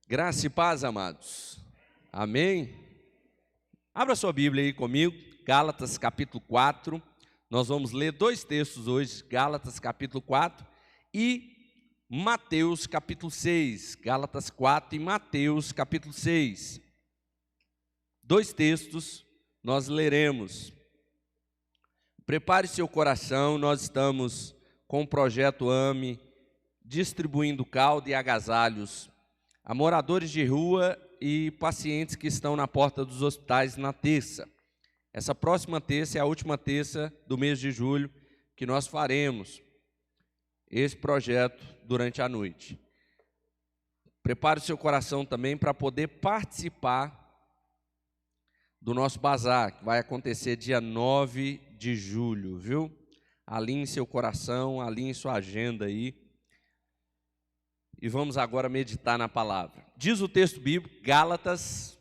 Graça e paz, amados. Amém? Abra sua Bíblia aí comigo, Gálatas capítulo 4. Nós vamos ler dois textos hoje, Gálatas capítulo 4 e Mateus capítulo 6. Gálatas 4 e Mateus capítulo 6. Dois textos nós leremos. Prepare seu coração, nós estamos com o projeto AME, distribuindo caldo e agasalhos a moradores de rua e pacientes que estão na porta dos hospitais na terça. Essa próxima terça é a última terça do mês de julho que nós faremos esse projeto durante a noite. Prepare o seu coração também para poder participar do nosso bazar, que vai acontecer dia 9 de julho, viu? Alinhe seu coração, alinhe sua agenda aí. E vamos agora meditar na palavra. Diz o texto bíblico, Gálatas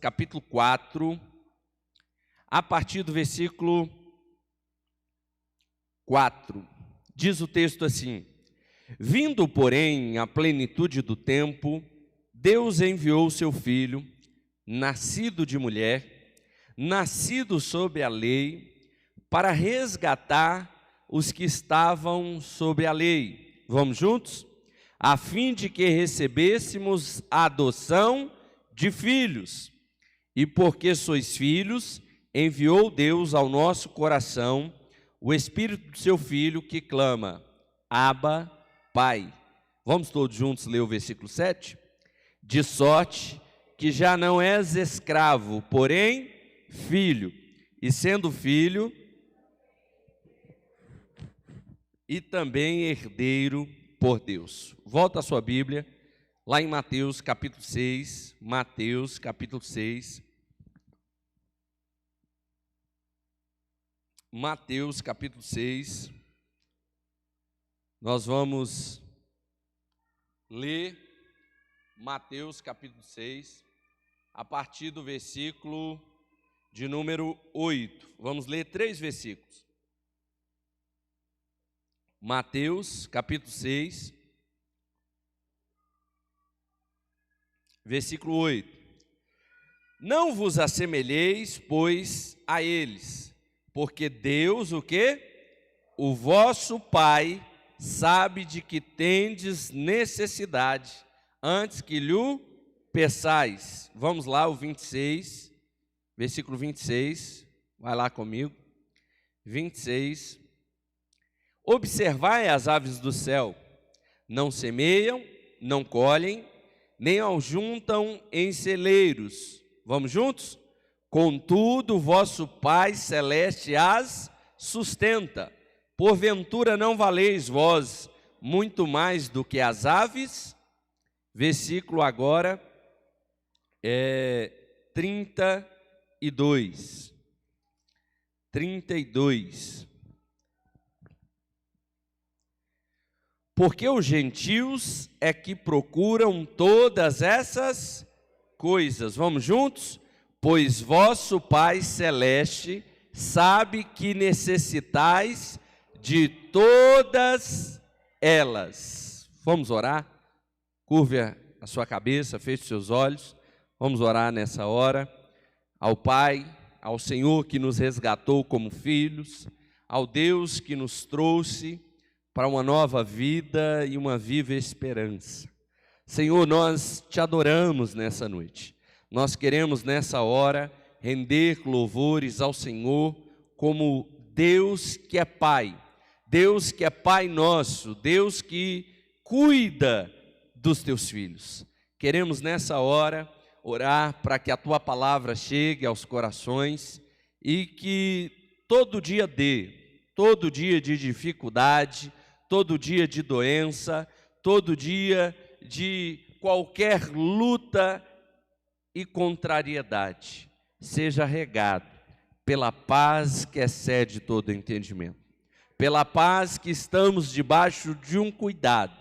capítulo 4, a partir do versículo 4. Diz o texto assim: Vindo, porém, a plenitude do tempo, Deus enviou o seu Filho, nascido de mulher, nascido sob a lei, para resgatar os que estavam sob a lei. Vamos juntos? A fim de que recebêssemos a adoção de filhos. E porque sois filhos, enviou Deus ao nosso coração o Espírito do seu Filho que clama, Abba, Pai. Vamos todos juntos ler o versículo 7? De sorte que já não és escravo, porém filho, e sendo filho, e também herdeiro por Deus. Volta a sua Bíblia, lá em Mateus capítulo 6, Mateus capítulo 6. Mateus capítulo 6. Nós vamos ler Mateus capítulo 6, a partir do versículo de número 8. Vamos ler 3 versículos. Mateus, capítulo 6, versículo 8. Não vos assemelheis, pois, a eles, porque Deus, o quê? O vosso Pai sabe de que tendes necessidade, antes que lhe peçais. Vamos lá, o 26, versículo 26, vai lá comigo, 26. Observai as aves do céu, não semeiam, não colhem, nem ajuntam em celeiros. Vamos juntos? Contudo, vosso Pai Celeste as sustenta. Porventura não valeis vós muito mais do que as aves? Versículo agora 32. 32. Porque os gentios é que procuram todas essas coisas. Vamos juntos? Pois vosso Pai Celeste sabe que necessitais de todas elas. Vamos orar? Curve a sua cabeça, feche seus olhos. Vamos orar nessa hora. Ao Pai, ao Senhor que nos resgatou como filhos, ao Deus que nos trouxe para uma nova vida e uma viva esperança. Senhor, nós te adoramos nessa noite. Nós queremos nessa hora render louvores ao Senhor como Deus que é Pai nosso, Deus que cuida dos teus filhos. Queremos nessa hora orar para que a tua palavra chegue aos corações e que todo dia de dificuldade, todo dia de doença, todo dia de qualquer luta e contrariedade, seja regado pela paz que excede todo entendimento, pela paz que estamos debaixo de um cuidado,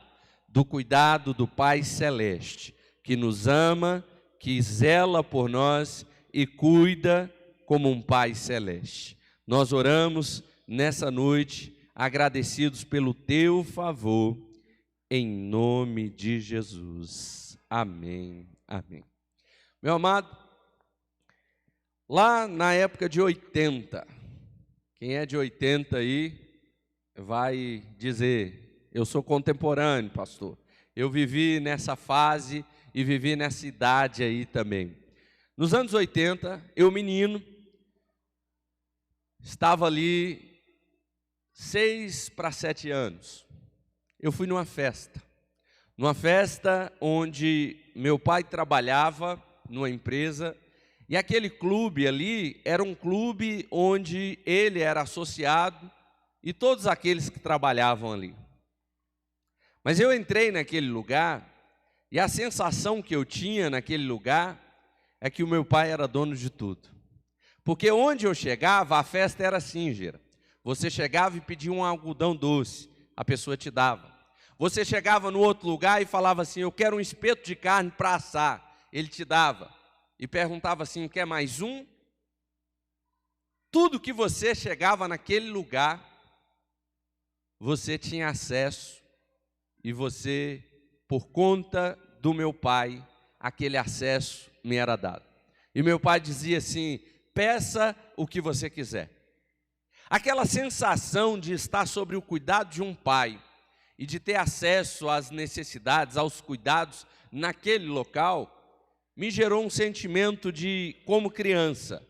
do cuidado do Pai Celeste, que nos ama, que zela por nós e cuida como um Pai Celeste. Nós oramos nessa noite, agradecidos pelo teu favor, em nome de Jesus. Amém. Amém. Meu amado, lá na época de 80, quem é de 80 aí vai dizer, eu sou contemporâneo, pastor. Eu vivi nessa fase e vivi nessa idade aí também. Nos anos 80, eu menino, estava ali 6 para 7 anos. Eu fui numa festa onde meu pai trabalhava numa empresa, e aquele clube ali era um clube onde ele era associado e todos aqueles que trabalhavam ali. Mas eu entrei naquele lugar e a sensação que eu tinha naquele lugar é que o meu pai era dono de tudo. Porque onde eu chegava, a festa era assim, Gera. Você chegava e pedia um algodão doce, a pessoa te dava. Você chegava no outro lugar e falava assim, eu quero um espeto de carne para assar. Ele te dava. E perguntava assim, quer mais um? Tudo que você chegava naquele lugar, você tinha acesso. E você, por conta do meu pai, aquele acesso me era dado. E meu pai dizia assim, peça o que você quiser. Aquela sensação de estar sob o cuidado de um pai e de ter acesso às necessidades, aos cuidados naquele local, me gerou um sentimento de, como criança,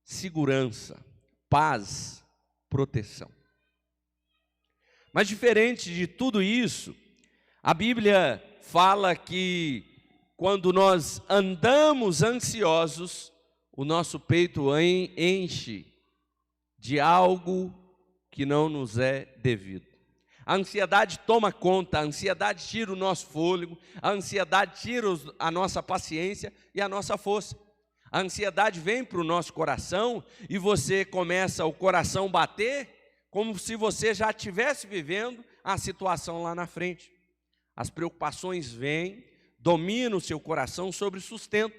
segurança, paz, proteção. Mas diferente de tudo isso, a Bíblia fala que quando nós andamos ansiosos, o nosso peito enche de algo que não nos é devido. A ansiedade toma conta, a ansiedade tira o nosso fôlego, a ansiedade tira a nossa paciência e a nossa força. A ansiedade vem para o nosso coração e você começa o coração bater como se você já estivesse vivendo a situação lá na frente. As preocupações vêm, dominam o seu coração sobre o sustento,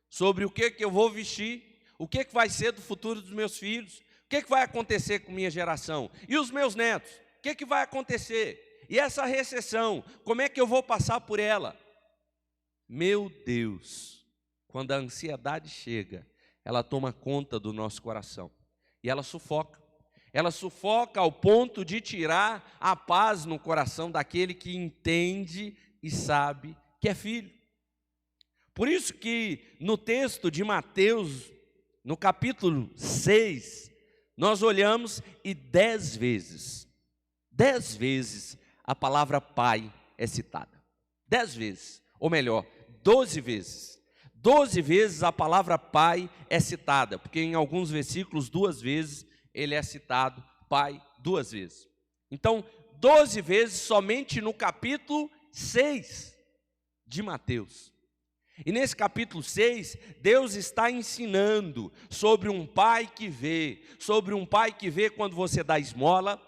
sobre o que eu vou vestir, o que vai ser do futuro dos meus filhos, o que vai acontecer com minha geração e os meus netos. O que vai acontecer? E essa recessão, como é que eu vou passar por ela? Meu Deus, quando a ansiedade chega, ela toma conta do nosso coração. E ela sufoca. Ela sufoca ao ponto de tirar a paz no coração daquele que entende e sabe que é filho. Por isso que no texto de Mateus, no capítulo 6, nós olhamos e 10 vezes a palavra pai é citada. 10 vezes, ou melhor, 12 vezes. 12 vezes a palavra pai é citada, porque em alguns versículos 2 vezes ele é citado, pai, 2 vezes. Então, 12 vezes somente no capítulo 6 de Mateus. E nesse capítulo 6, Deus está ensinando sobre um pai que vê, quando você dá esmola,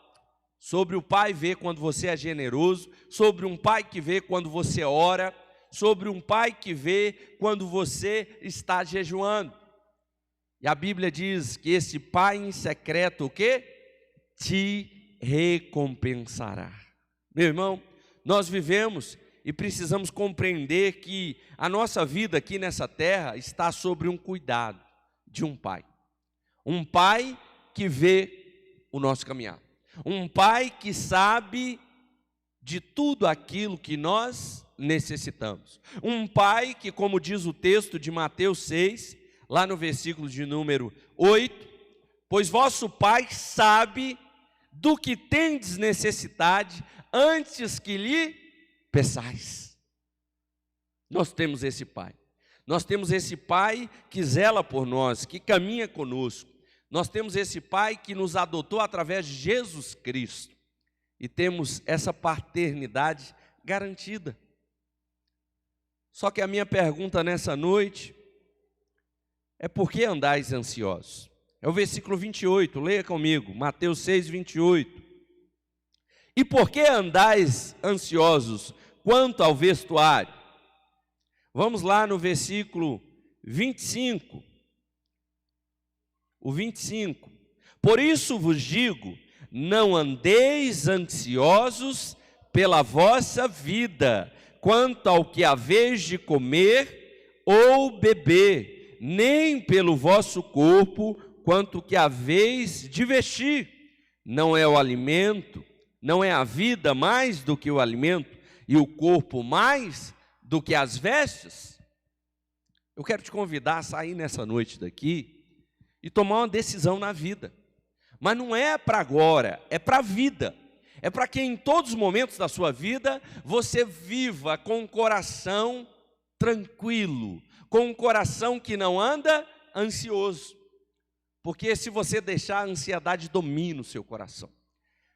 sobre o pai vê quando você é generoso, sobre um pai que vê quando você ora, sobre um pai que vê quando você está jejuando. E a Bíblia diz que esse pai em secreto, o quê? Te recompensará. Meu irmão, nós vivemos e precisamos compreender que a nossa vida aqui nessa terra está sobre um cuidado de um pai. Um pai que vê o nosso caminhar. Um pai que sabe de tudo aquilo que nós necessitamos. Um pai que, como diz o texto de Mateus 6, lá no versículo de número 8, pois vosso pai sabe do que tendes necessidade antes que lhe peçais. Nós temos esse pai. Nós temos esse pai que zela por nós, que caminha conosco. Nós temos esse pai que nos adotou através de Jesus Cristo. E temos essa paternidade garantida. Só que a minha pergunta nessa noite é: por que andais ansiosos? É o versículo 28, leia comigo, Mateus 6, 28. E por que andais ansiosos quanto ao vestuário? Vamos lá no versículo 25. O 25. Por isso vos digo, não andeis ansiosos pela vossa vida, quanto ao que haveis de comer ou beber, nem pelo vosso corpo, quanto ao que haveis de vestir. Não é o alimento, não é a vida mais do que o alimento, e o corpo mais do que as vestes? Eu quero te convidar a sair nessa noite daqui e tomar uma decisão na vida. Mas não é para agora, é para a vida. É para que em todos os momentos da sua vida você viva com um coração tranquilo, com um coração que não anda ansioso. Porque se você deixar, a ansiedade domina o seu coração.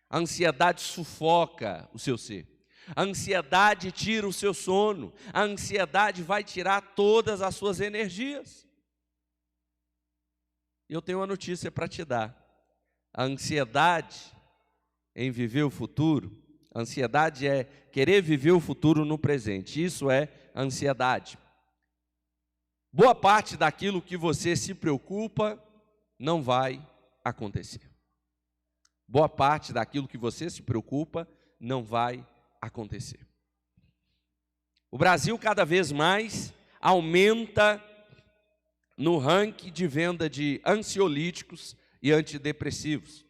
A ansiedade sufoca o seu ser. A ansiedade tira o seu sono. A ansiedade vai tirar todas as suas energias. Eu tenho uma notícia para te dar. A ansiedade em viver o futuro, a ansiedade é querer viver o futuro no presente. Isso é ansiedade. Boa parte daquilo que você se preocupa não vai acontecer. Boa parte daquilo que você se preocupa não vai acontecer. O Brasil cada vez mais aumenta no ranking de venda de ansiolíticos e antidepressivos.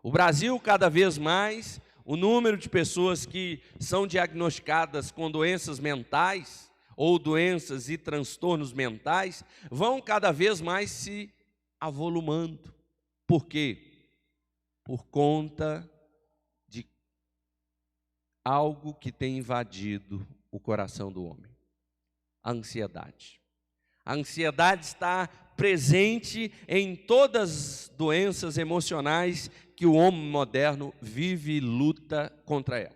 O Brasil cada vez mais, o número de pessoas que são diagnosticadas com doenças mentais ou doenças e transtornos mentais vão cada vez mais se avolumando. Por quê? Por conta de algo que tem invadido o coração do homem. A ansiedade. A ansiedade está presente em todas as doenças emocionais que o homem moderno vive e luta contra ela.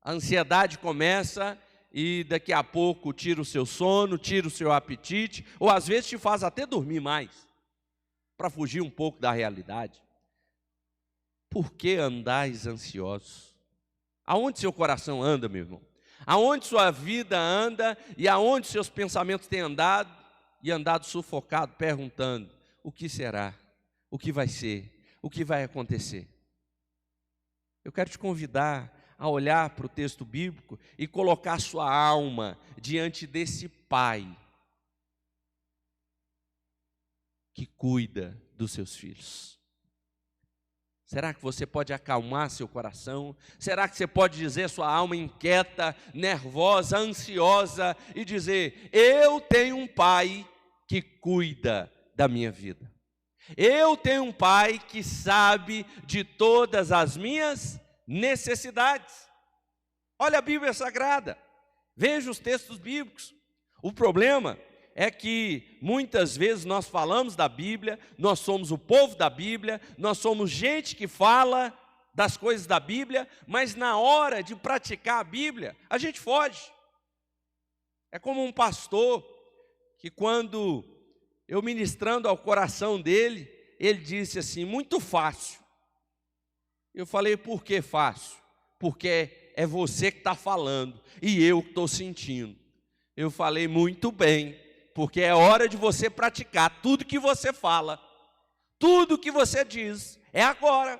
A ansiedade começa e daqui a pouco tira o seu sono, tira o seu apetite, ou às vezes te faz até dormir mais, para fugir um pouco da realidade. Por que andais ansiosos? Aonde seu coração anda, meu irmão? Aonde sua vida anda e aonde seus pensamentos têm andado? E andado sufocado, perguntando, o que será? O que vai ser? O que vai acontecer? Eu quero te convidar a olhar para o texto bíblico e colocar sua alma diante desse Pai que cuida dos seus filhos. Será que você pode acalmar seu coração? Será que você pode dizer sua alma inquieta, nervosa, ansiosa e dizer, eu tenho um Pai que cuida da minha vida. Eu tenho um Pai que sabe de todas as minhas necessidades. Olha a Bíblia Sagrada, veja os textos bíblicos. O problema é que muitas vezes nós falamos da Bíblia, nós somos o povo da Bíblia, nós somos gente que fala das coisas da Bíblia, mas na hora de praticar a Bíblia, a gente foge. É como um pastor que quando eu ministrando ao coração dele, ele disse assim, muito fácil. Eu falei, por que fácil? Porque é você que está falando e eu que estou sentindo. Eu falei, muito bem. Porque é hora de você praticar tudo que você fala, tudo que você diz, é agora.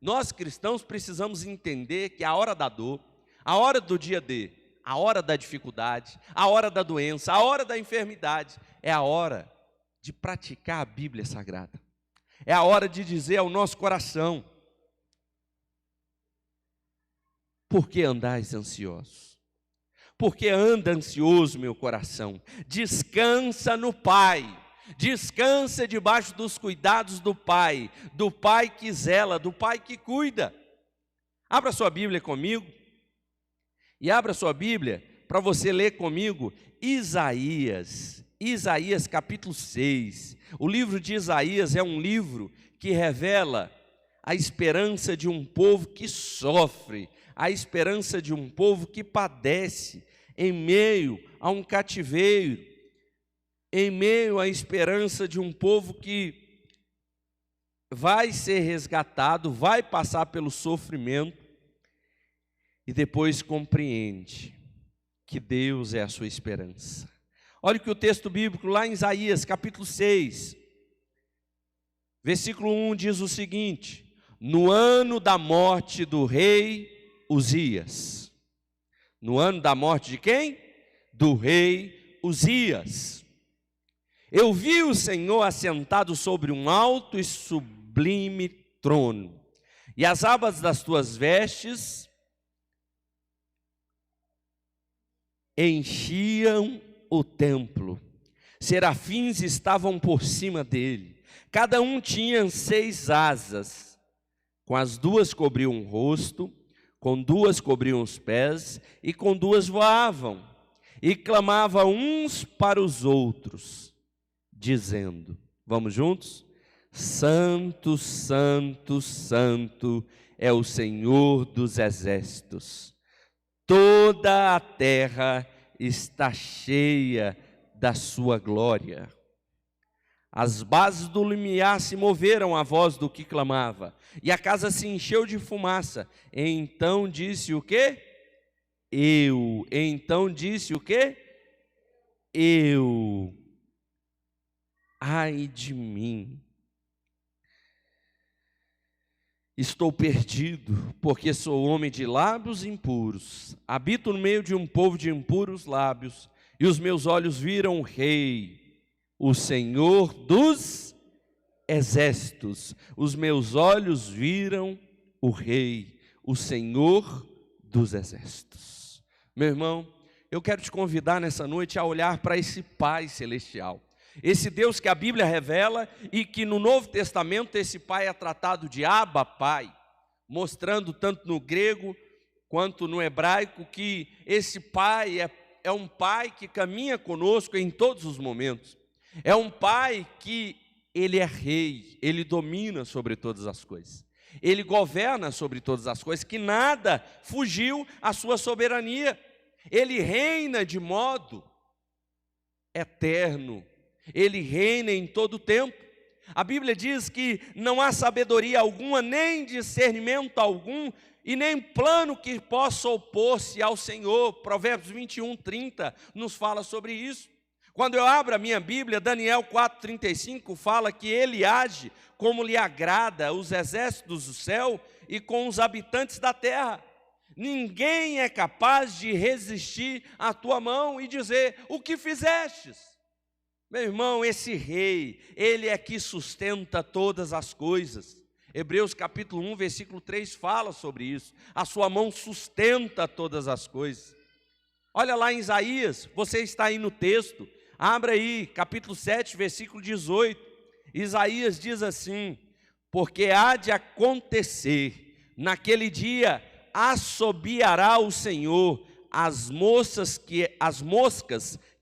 Nós cristãos precisamos entender que a hora da dor, a hora do dia D, a hora da dificuldade, a hora da doença, a hora da enfermidade, é a hora de praticar a Bíblia Sagrada. É a hora de dizer ao nosso coração, por que andais ansiosos? Porque anda ansioso meu coração, descansa no Pai, descansa debaixo dos cuidados do Pai que zela, do Pai que cuida. Abra sua Bíblia comigo, e abra sua Bíblia para você ler comigo Isaías capítulo 6. O livro de Isaías é um livro que revela a esperança de um povo que sofre, a esperança de um povo que padece em meio a um cativeiro, em meio à esperança de um povo que vai ser resgatado, vai passar pelo sofrimento e depois compreende que Deus é a sua esperança. Olha o que o texto bíblico lá em Isaías capítulo 6, versículo 1 diz o seguinte: no ano da morte do rei Uzias, no ano da morte de quem? Do rei Uzias. Eu vi o Senhor assentado sobre um alto e sublime trono, e as abas das tuas vestes enchiam o templo. Serafins estavam por cima dele, cada um tinha 6 asas, com as 2 cobriam o rosto, com 2 cobriam os pés, e com 2 voavam, e clamavam uns para os outros, dizendo, vamos juntos? Santo, Santo, Santo é o Senhor dos exércitos, toda a terra está cheia da sua glória. As bases do limiar se moveram à voz do que clamava, e a casa se encheu de fumaça. Então disse o quê? Eu. Então disse o quê? Eu. Ai de mim. Estou perdido, porque sou homem de lábios impuros. Habito no meio de um povo de impuros lábios, e os meus olhos viram o Rei, o Senhor dos exércitos. Os meus olhos viram o Rei, o Senhor dos exércitos. Meu irmão, eu quero te convidar nessa noite a olhar para esse Pai celestial, esse Deus que a Bíblia revela e que no Novo Testamento esse Pai é tratado de Abba, Pai, mostrando tanto no grego quanto no hebraico que esse Pai é um Pai que caminha conosco em todos os momentos. É um Pai que Ele é Rei, Ele domina sobre todas as coisas. Ele governa sobre todas as coisas, que nada fugiu à sua soberania. Ele reina de modo eterno. Ele reina em todo o tempo. A Bíblia diz que não há sabedoria alguma, nem discernimento algum, e nem plano que possa opor-se ao Senhor. Provérbios 21:30 nos fala sobre isso. Quando eu abro a minha Bíblia, Daniel 4:35 fala que Ele age como lhe agrada os exércitos do céu e com os habitantes da terra. Ninguém é capaz de resistir à tua mão e dizer, o que fizestes? Meu irmão, esse Rei, Ele é que sustenta todas as coisas. Hebreus capítulo 1, versículo 3 fala sobre isso. A sua mão sustenta todas as coisas. Olha lá em Isaías, você está aí no texto. Abra aí, capítulo 7, versículo 18. Isaías diz assim, porque há de acontecer, naquele dia assobiará o Senhor as moscas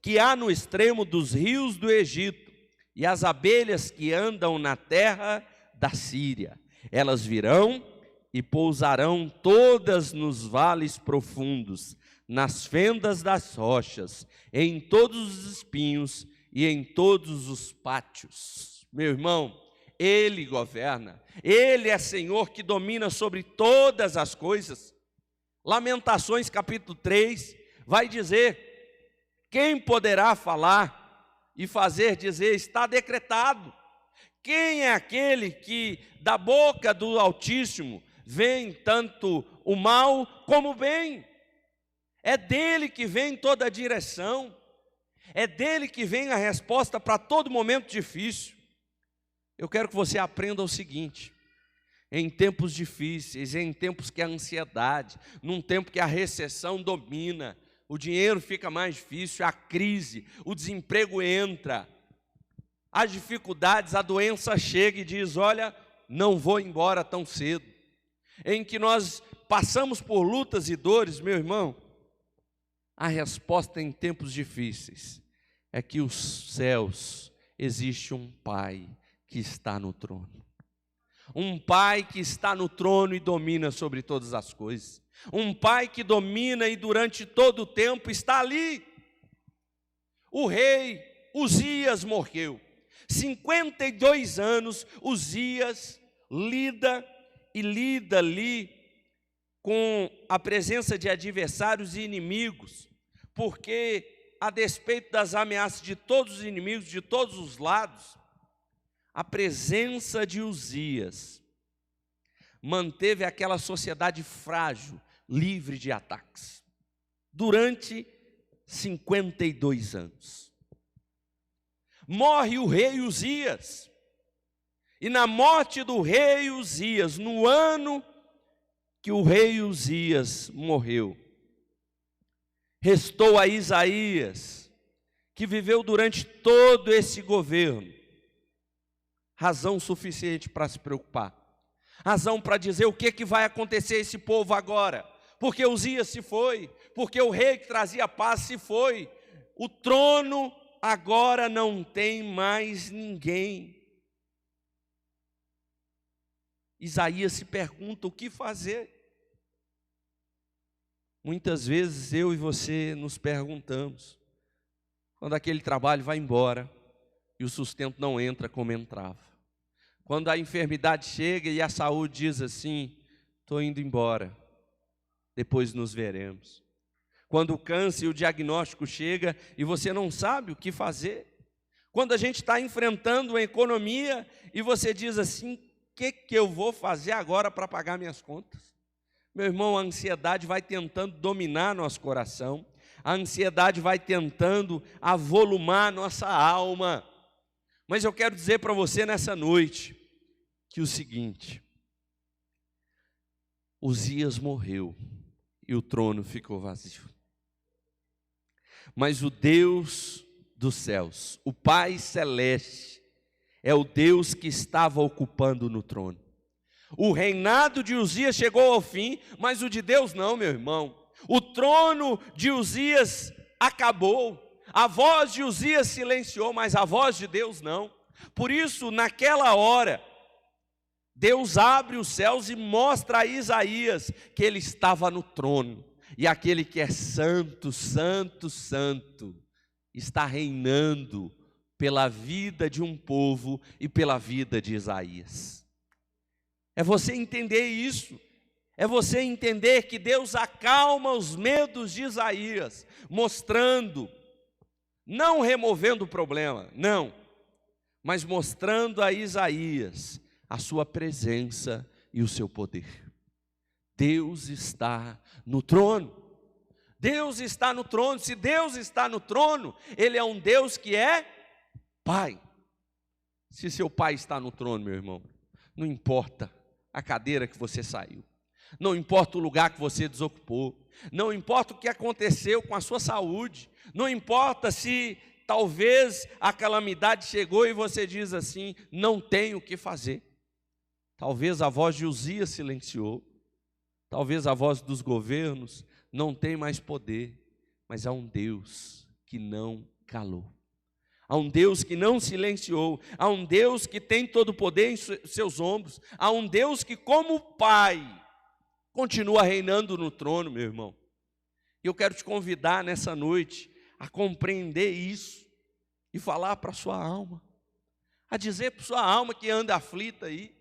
que há no extremo dos rios do Egito, e as abelhas que andam na terra da Síria. Elas virão e pousarão todas nos vales profundos, nas fendas das rochas, em todos os espinhos e em todos os pátios. Meu irmão, Ele governa, Ele é Senhor que domina sobre todas as coisas. Lamentações capítulo 3 vai dizer, quem poderá falar e fazer dizer, está decretado? Quem é aquele que da boca do Altíssimo vem tanto o mal como o bem? É dele que vem toda a direção, é dele que vem a resposta para todo momento difícil. Eu quero que você aprenda o seguinte, em tempos difíceis, em tempos que a ansiedade, num tempo que a recessão domina, o dinheiro fica mais difícil, a crise, o desemprego entra, as dificuldades, a doença chega e diz, olha, não vou embora tão cedo. Em que nós passamos por lutas e dores, meu irmão, a resposta em tempos difíceis é que os céus existe um Pai que está no trono. Um Pai que está no trono e domina sobre todas as coisas. Um Pai que domina e durante todo o tempo está ali. O rei Uzias morreu. 52 anos Uzias lida ali com a presença de adversários e inimigos, porque a despeito das ameaças de todos os inimigos, de todos os lados, a presença de Uzias manteve aquela sociedade frágil, livre de ataques. durante 52 anos. Morre o rei Uzias, e na morte do rei Uzias, no ano que o rei Uzias morreu, restou a Isaías, que viveu durante todo esse governo, razão suficiente para se preocupar, razão para dizer o que vai acontecer a esse povo agora, porque Uzias se foi, porque o rei que trazia paz se foi, o trono agora não tem mais ninguém. Isaías se pergunta o que fazer. Muitas vezes eu e você nos perguntamos, quando aquele trabalho vai embora e o sustento não entra como entrava. Quando a enfermidade chega e a saúde diz assim, estou indo embora, depois nos veremos. Quando o câncer e o diagnóstico chega e você não sabe o que fazer. Quando a gente está enfrentando a economia e você diz assim, o que eu vou fazer agora para pagar minhas contas? Meu irmão, a ansiedade vai tentando dominar nosso coração, a ansiedade vai tentando avolumar nossa alma. Mas eu quero dizer para você nessa noite, que o seguinte, Uzias morreu e o trono ficou vazio. Mas o Deus dos céus, o Pai Celeste, é o Deus que estava ocupando no trono. O reinado de Uzias chegou ao fim, mas o de Deus não, meu irmão. O trono de Uzias acabou, a voz de Uzias silenciou, mas a voz de Deus não. Por isso, naquela hora, Deus abre os céus e mostra a Isaías que ele estava no trono. E aquele que é santo, santo, santo, está reinando pela vida de um povo e pela vida de Isaías. É você entender isso, é você entender que Deus acalma os medos de Isaías, mostrando, não removendo o problema, não, mas mostrando a Isaías a sua presença e o seu poder. Deus está no trono. Deus está no trono. Se Deus está no trono, Ele é um Deus que é Pai. Se seu pai está no trono, meu irmão, não importa a cadeira que você saiu, não importa o lugar que você desocupou, não importa o que aconteceu com a sua saúde, não importa se talvez a calamidade chegou e você diz assim, não tenho o que fazer. Talvez a voz de Uzias silenciou, talvez a voz dos governos não tem mais poder, mas há um Deus que não calou. Há um Deus que não silenciou, há um Deus que tem todo o poder em seus ombros, há um Deus que, como Pai, continua reinando no trono, meu irmão. E eu quero te convidar nessa noite a compreender isso e falar para a sua alma, a dizer para a sua alma que anda aflita aí,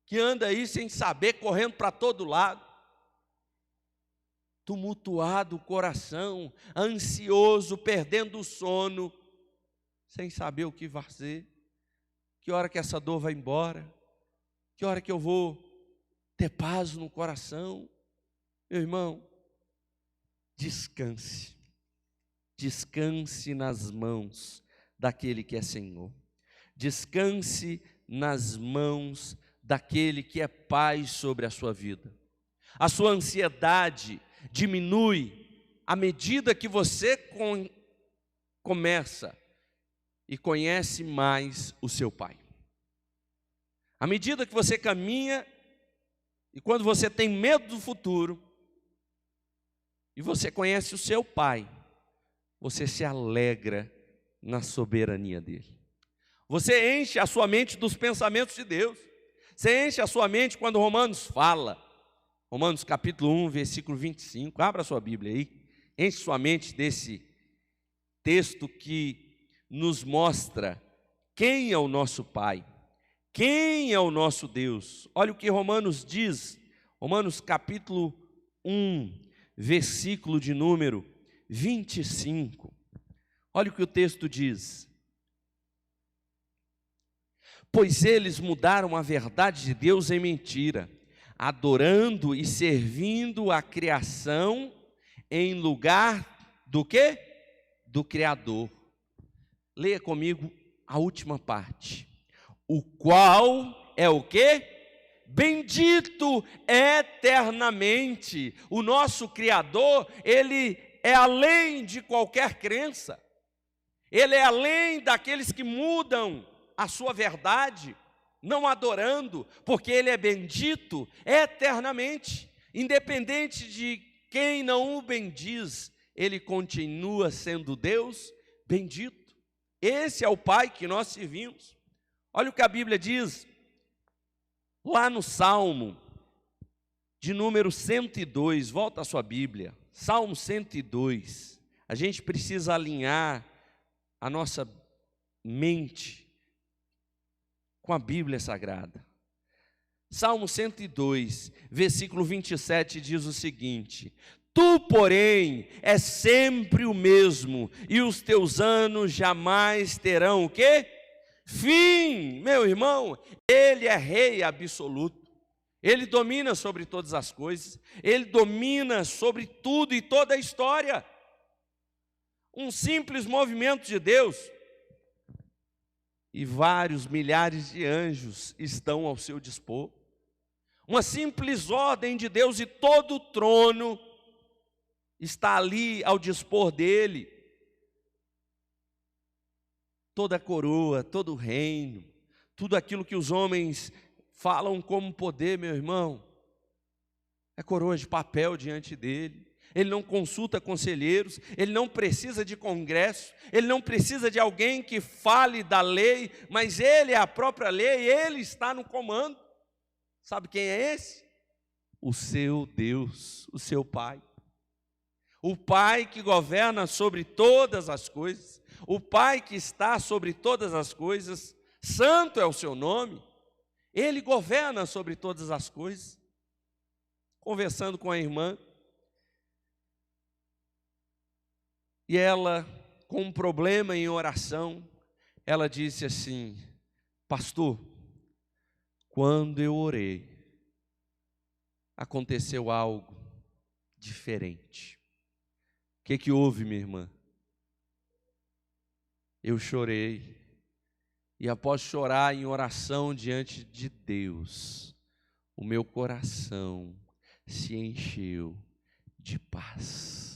que anda aí sem saber, correndo para todo lado, tumultuado o coração, ansioso, perdendo o sono, sem saber o que fazer, que hora que essa dor vai embora, que hora que eu vou ter paz no coração. Meu irmão, descanse, descanse nas mãos daquele que é Senhor, descanse nas mãos daquele que é Pai sobre a sua vida. A sua ansiedade diminui à medida que você começa e conhece mais o seu Pai. À medida que você caminha e quando você tem medo do futuro e você conhece o seu Pai, você se alegra na soberania dele. Você enche a sua mente dos pensamentos de Deus. Você enche a sua mente quando Romanos fala. Romanos capítulo 1, versículo 25. Abra a sua Bíblia aí. Enche sua mente desse texto que nos mostra quem é o nosso Pai, quem é o nosso Deus. Olha o que Romanos diz, Romanos capítulo 1, versículo de número 25. Olha o que o texto diz. Pois eles mudaram a verdade de Deus em mentira, adorando e servindo a criação em lugar do quê? Do Criador. Leia comigo a última parte. O qual é o quê? Bendito eternamente. O nosso Criador, Ele é além de qualquer crença. Ele é além daqueles que mudam a sua verdade, não adorando, porque Ele é bendito eternamente. Independente de quem não o bendiz, Ele continua sendo Deus bendito. Esse é o Pai que nós servimos. Olha o que a Bíblia diz, lá no Salmo de número 102, volta a sua Bíblia, Salmo 102, a gente precisa alinhar a nossa mente com a Bíblia Sagrada. Salmo 102, versículo 27 diz o seguinte: Tu, porém, és sempre o mesmo, e os teus anos jamais terão o quê? Fim. Meu irmão, Ele é Rei absoluto, Ele domina sobre todas as coisas, Ele domina sobre tudo e toda a história. Um simples movimento de Deus, e vários milhares de anjos estão ao seu dispor. Uma simples ordem de Deus e todo o trono está ali ao dispor dele. Toda a coroa, todo o reino, tudo aquilo que os homens falam como poder, meu irmão, é coroa de papel diante dele. Ele não consulta conselheiros, ele não precisa de congresso, ele não precisa de alguém que fale da lei, mas ele é a própria lei, ele está no comando. Sabe quem é esse? O seu Deus, o seu Pai. O Pai que governa sobre todas as coisas, o Pai que está sobre todas as coisas, santo é o seu nome, Ele governa sobre todas as coisas. Conversando com a irmã, e ela, com um problema em oração, ela disse assim: pastor, quando eu orei, aconteceu algo diferente. O que houve, minha irmã? Eu chorei, e após chorar em oração diante de Deus, o meu coração se encheu de paz.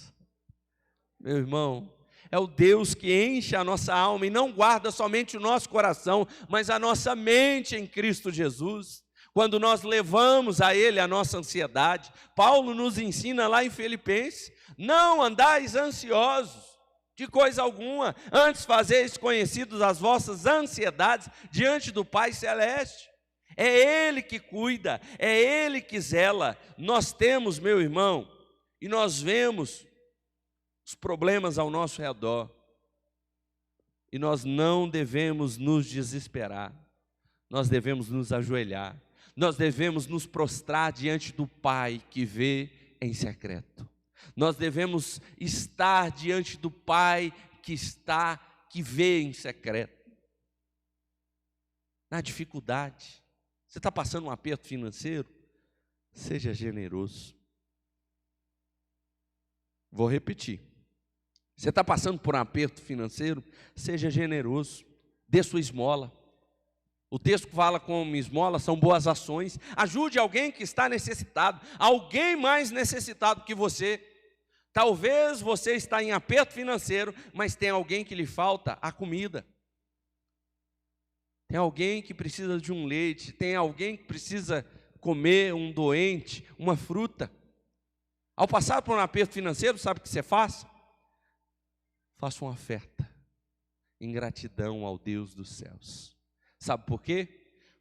Meu irmão, é o Deus que enche a nossa alma e não guarda somente o nosso coração, mas a nossa mente em Cristo Jesus. Quando nós levamos a Ele a nossa ansiedade, Paulo nos ensina lá em Filipenses: não andais ansiosos de coisa alguma, antes fazeis conhecidos as vossas ansiedades diante do Pai Celeste. É Ele que cuida, é Ele que zela. Nós temos, meu irmão, e nós vemos os problemas ao nosso redor, e nós não devemos nos desesperar, nós devemos nos ajoelhar, nós devemos nos prostrar diante do Pai que vê em secreto, nós devemos estar diante do Pai que vê em secreto. Na dificuldade, você está passando um aperto financeiro? Seja generoso. Vou repetir. Você está passando por um aperto financeiro? Seja generoso, dê sua esmola. O texto que fala como esmola são boas ações. Ajude alguém que está necessitado, alguém mais necessitado que você. Talvez você está em aperto financeiro, mas tem alguém que lhe falta a comida. Tem alguém que precisa de um leite, tem alguém que precisa comer, um doente, uma fruta. Ao passar por um aperto financeiro, sabe o que você faz? Faça uma oferta em gratidão ao Deus dos céus. Sabe por quê?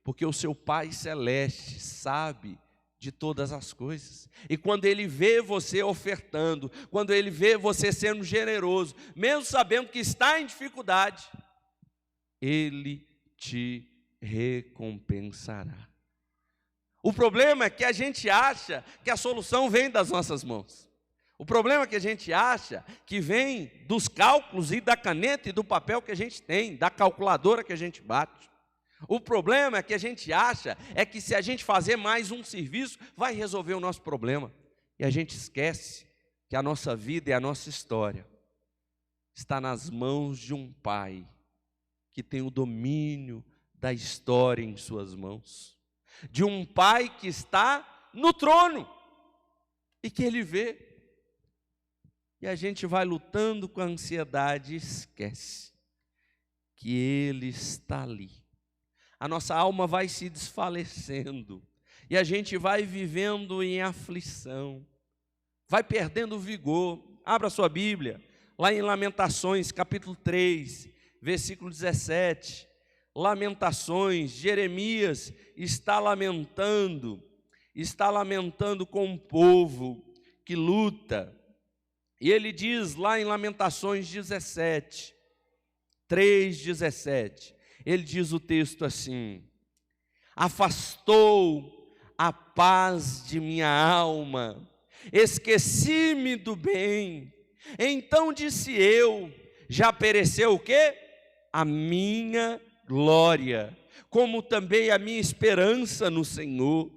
Porque o seu Pai Celeste sabe de todas as coisas. E quando Ele vê você ofertando, quando Ele vê você sendo generoso, mesmo sabendo que está em dificuldade, Ele te recompensará. O problema é que a gente acha que a solução vem das nossas mãos. O problema é que a gente acha que vem dos cálculos e da caneta e do papel que a gente tem, da calculadora que a gente bate. O problema é que a gente acha que se a gente fazer mais um serviço, vai resolver o nosso problema. E a gente esquece que a nossa vida e a nossa história está nas mãos de um Pai que tem o domínio da história em suas mãos, de um Pai que está no trono e que Ele vê. E a gente vai lutando com a ansiedade e esquece que Ele está ali. A nossa alma vai se desfalecendo e a gente vai vivendo em aflição, vai perdendo o vigor. Abra sua Bíblia, lá em Lamentações, capítulo 3, versículo 17. Lamentações, Jeremias está lamentando com um povo que luta. E ele diz lá em Lamentações 17, 3:17, ele diz o texto assim: afastou a paz de minha alma, esqueci-me do bem. Então disse eu: já pereceu o quê? A minha glória, como também a minha esperança no Senhor.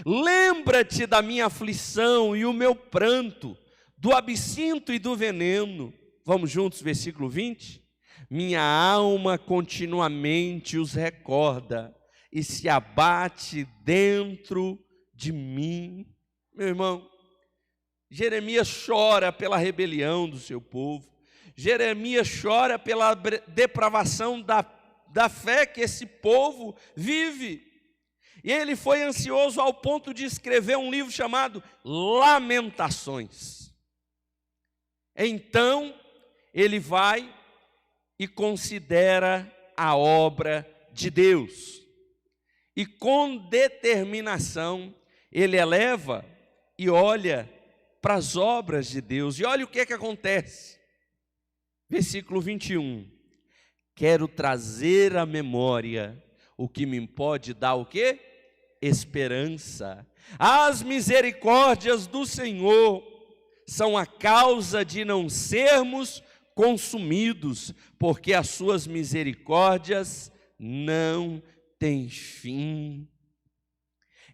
Lembra-te da minha aflição e o meu pranto, do absinto e do veneno. Vamos juntos, versículo 20? Minha alma continuamente os recorda e se abate dentro de mim. Meu irmão, Jeremias chora pela rebelião do seu povo. Jeremias chora pela depravação da fé que esse povo vive. E ele foi ansioso ao ponto de escrever um livro chamado Lamentações. Então, ele vai e considera a obra de Deus. E com determinação, ele eleva e olha para as obras de Deus. E olha o que acontece. Versículo 21. Quero trazer à memória o que me pode dar o quê? Esperança. As misericórdias do Senhor são a causa de não sermos consumidos, porque as suas misericórdias não têm fim.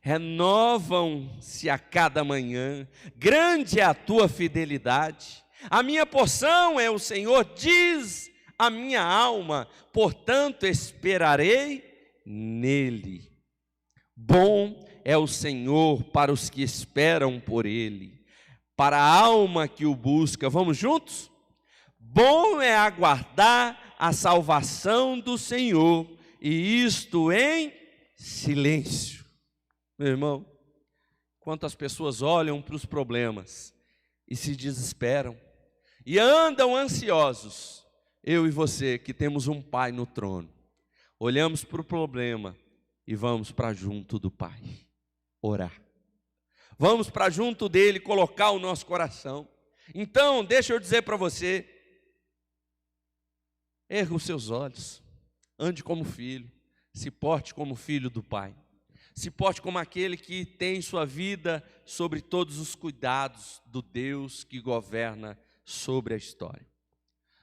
Renovam-se a cada manhã, grande é a tua fidelidade. A minha porção é o Senhor, diz a minha alma, portanto esperarei nele. Bom é o Senhor para os que esperam por ele, para a alma que o busca. Vamos juntos? Bom é aguardar a salvação do Senhor, e isto em silêncio. Meu irmão, quantas pessoas olham para os problemas e se desesperam, e andam ansiosos. Eu e você, que temos um Pai no trono, olhamos para o problema e vamos para junto do Pai, orar. Vamos para junto dele, colocar o nosso coração. Então, deixa eu dizer para você, erga os seus olhos, ande como filho, se porte como filho do Pai, se porte como aquele que tem sua vida sobre todos os cuidados do Deus que governa sobre a história.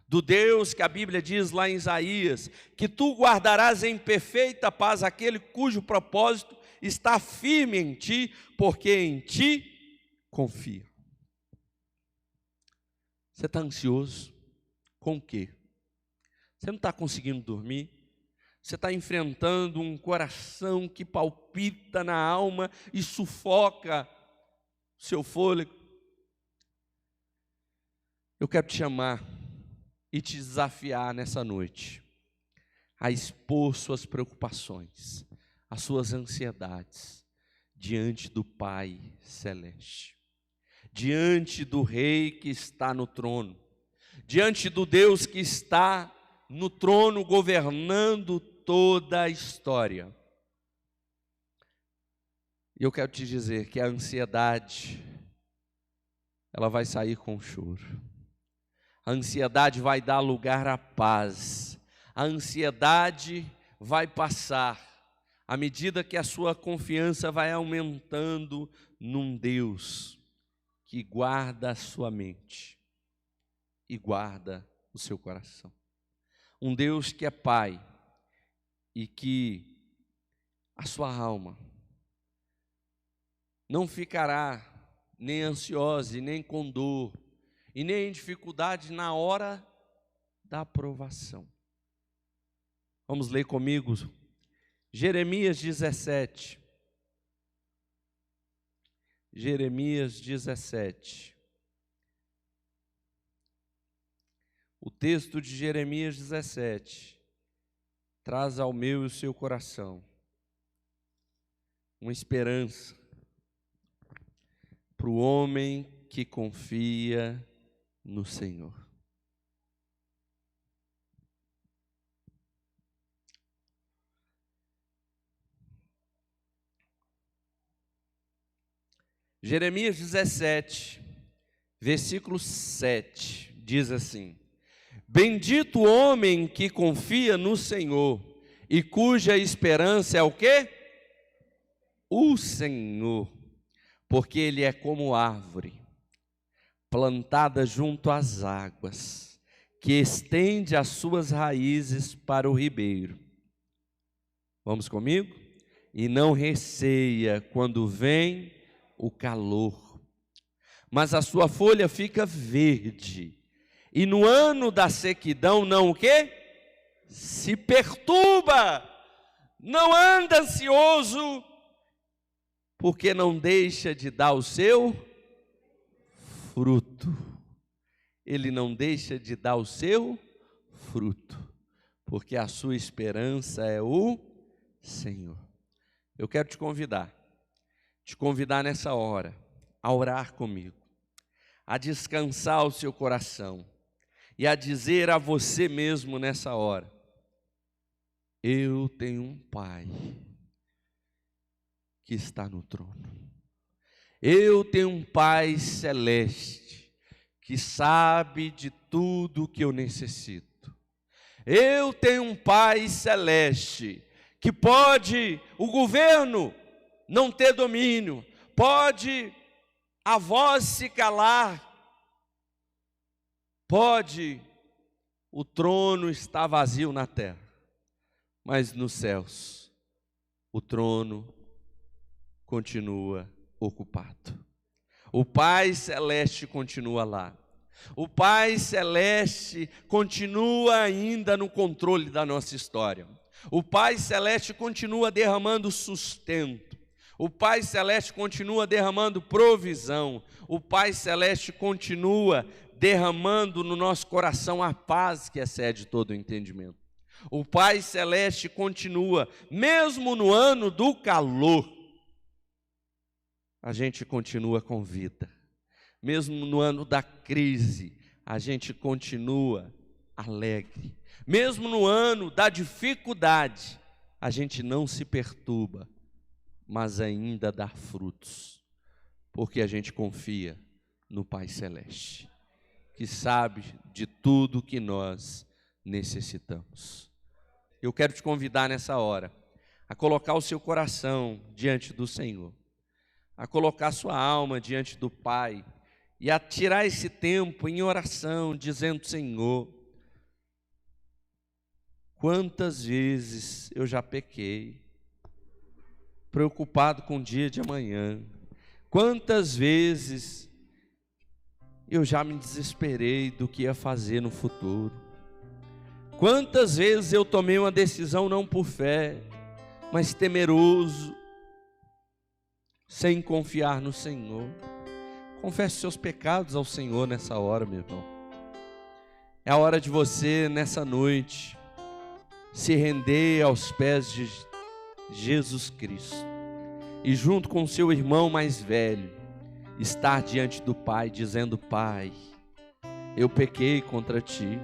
Do Deus que a Bíblia diz lá em Isaías, que tu guardarás em perfeita paz aquele cujo propósito está firme em ti, porque em ti confia. Você está ansioso? Com o quê? Você não está conseguindo dormir? Você está enfrentando um coração que palpita na alma e sufoca o seu fôlego? Eu quero te chamar e te desafiar nessa noite a expor suas preocupações, as suas ansiedades diante do Pai Celeste, diante do Rei que está no trono, diante do Deus que está no trono governando toda a história. E eu quero te dizer que a ansiedade, ela vai sair com choro. A ansiedade vai dar lugar à paz. A ansiedade vai passar à medida que a sua confiança vai aumentando num Deus que guarda a sua mente e guarda o seu coração. Um Deus que é Pai e que a sua alma não ficará nem ansiosa e nem com dor e nem em dificuldade na hora da aprovação. Vamos ler comigo Jeremias 17. Jeremias 17. O texto de Jeremias 17 traz ao meu e o seu coração uma esperança para o homem que confia no Senhor. Jeremias 17, versículo 7, diz assim: Bendito o homem que confia no Senhor e cuja esperança é o quê? O Senhor, porque ele é como árvore plantada junto às águas, que estende as suas raízes para o ribeiro. Vamos comigo? E não receia quando vem o calor, mas a sua folha fica verde, e no ano da sequidão não o quê? Se perturba, não anda ansioso, porque não deixa de dar o seu fruto. Ele não deixa de dar o seu fruto, porque a sua esperança é o Senhor. Eu quero te convidar nessa hora a orar comigo, a descansar o seu coração e a dizer a você mesmo nessa hora: eu tenho um Pai que está no trono. Eu tenho um Pai celeste que sabe de tudo que eu necessito. Eu tenho um Pai celeste que pode o governo não ter domínio, pode a voz se calar, pode o trono estar vazio na terra, mas nos céus o trono continua ocupado. O Pai celeste continua lá. O Pai celeste continua ainda no controle da nossa história. O Pai celeste continua derramando sustento. O Pai celeste continua derramando provisão. O Pai celeste continua derramando no nosso coração a paz que excede todo o entendimento. O Pai celeste continua, mesmo no ano do calor, a gente continua com vida. Mesmo no ano da crise, a gente continua alegre. Mesmo no ano da dificuldade, a gente não se perturba, mas ainda dá frutos, porque a gente confia no Pai Celeste, que sabe de tudo que nós necessitamos. Eu quero te convidar nessa hora a colocar o seu coração diante do Senhor, a colocar sua alma diante do Pai e a tirar esse tempo em oração, dizendo: Senhor, quantas vezes eu já pequei, preocupado com o dia de amanhã, quantas vezes eu já me desesperei do que ia fazer no futuro, quantas vezes eu tomei uma decisão não por fé, mas temeroso, sem confiar no Senhor. Confesse seus pecados ao Senhor nessa hora, meu irmão. É a hora de você, nessa noite, se render aos pés de Jesus Cristo e junto com seu irmão mais velho, estar diante do Pai, dizendo: Pai, eu pequei contra ti.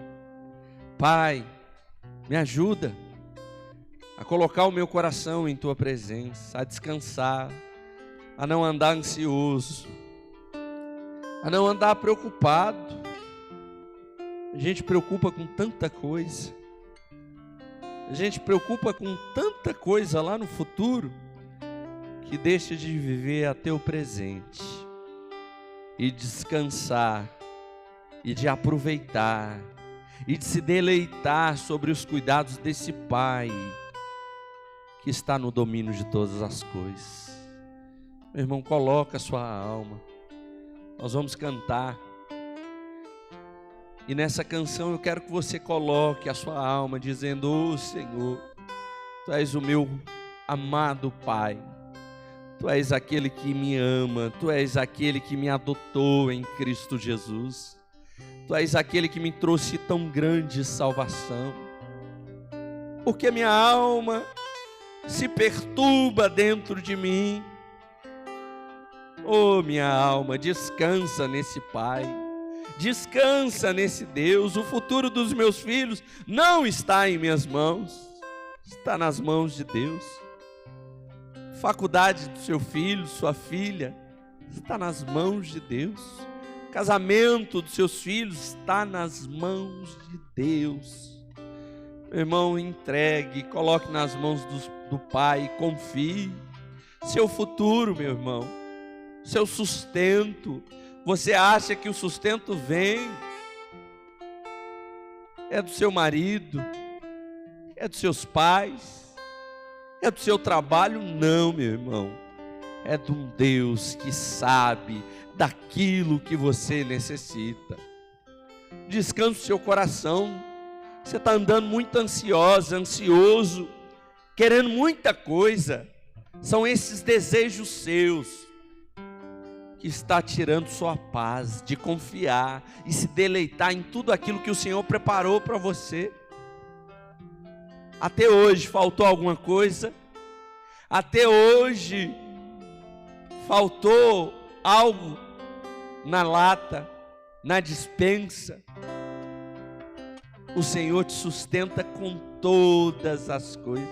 Pai, me ajuda a colocar o meu coração em tua presença, a descansar, a não andar ansioso, a não andar preocupado. A gente preocupa com tanta coisa, a gente preocupa com tanta coisa lá no futuro, que deixa de viver até o presente, e descansar, e de aproveitar, e de se deleitar sobre os cuidados desse Pai, que está no domínio de todas as coisas. Meu irmão, coloca a sua alma, nós vamos cantar, E nessa canção eu quero que você coloque a sua alma dizendo: ô Senhor, Tu és o meu amado Pai, Tu és aquele que me ama, Tu és aquele que me adotou em Cristo Jesus, Tu és aquele que me trouxe tão grande salvação. Porque minha alma se perturba dentro de mim. Oh, minha alma, descansa nesse Pai, descansa nesse Deus. O futuro dos meus filhos não está em minhas mãos, está nas mãos de Deus. Faculdade do seu filho, sua filha, está nas mãos de Deus. Casamento dos seus filhos está nas mãos de Deus. Meu irmão, entregue, coloque nas mãos do Pai, confie. Seu futuro, meu irmão, seu sustento. Você acha que o sustento vem? É do seu marido? É dos seus pais? É do seu trabalho? Não, meu irmão. É de um Deus que sabe daquilo que você necessita. Descanse o seu coração. Você está andando muito ansiosa, ansioso, querendo muita coisa. São esses desejos seus que está tirando sua paz de confiar e se deleitar em tudo aquilo que o Senhor preparou para você. Até hoje faltou alguma coisa? Até hoje faltou algo na lata, na despensa? O Senhor te sustenta com todas as coisas.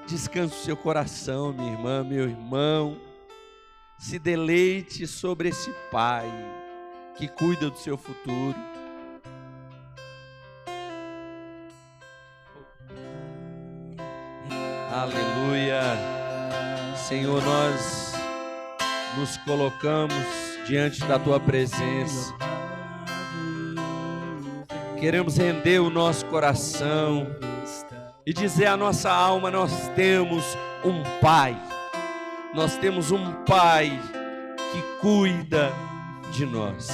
Descanse o seu coração, minha irmã, meu irmão. Se deleite sobre esse Pai que cuida do seu futuro. Aleluia. Senhor, nós nos colocamos diante da Tua presença. Queremos render o nosso coração e dizer à nossa alma: nós temos um Pai. Nós temos um Pai que cuida de nós.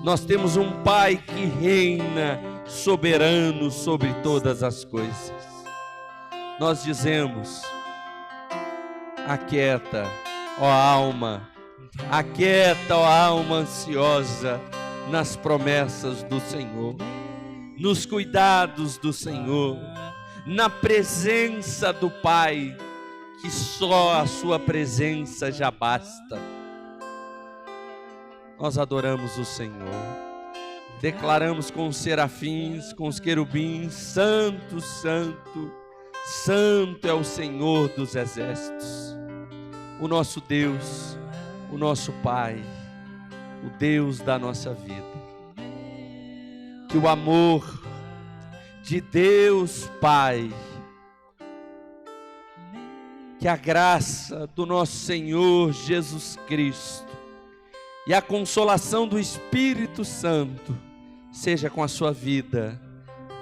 Nós temos um Pai que reina soberano sobre todas as coisas. Nós dizemos: aquieta, ó alma, aquieta, ó alma ansiosa, nas promessas do Senhor, nos cuidados do Senhor, na presença do Pai, que só a sua presença já basta. Nós adoramos o Senhor, declaramos com os serafins, com os querubins: Santo, Santo, Santo é o Senhor dos exércitos. O nosso Deus, o nosso Pai, o Deus da nossa vida. Que o amor de Deus Pai, que a graça do nosso Senhor Jesus Cristo e a consolação do Espírito Santo seja com a sua vida,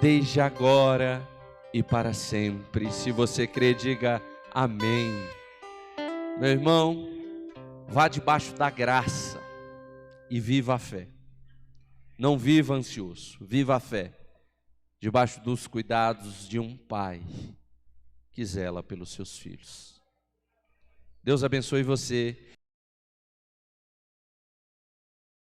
desde agora e para sempre. Se você crê, diga amém. Meu irmão, vá debaixo da graça e viva a fé. Não viva ansioso, viva a fé, debaixo dos cuidados de um Pai que zela pelos seus filhos. Deus abençoe você.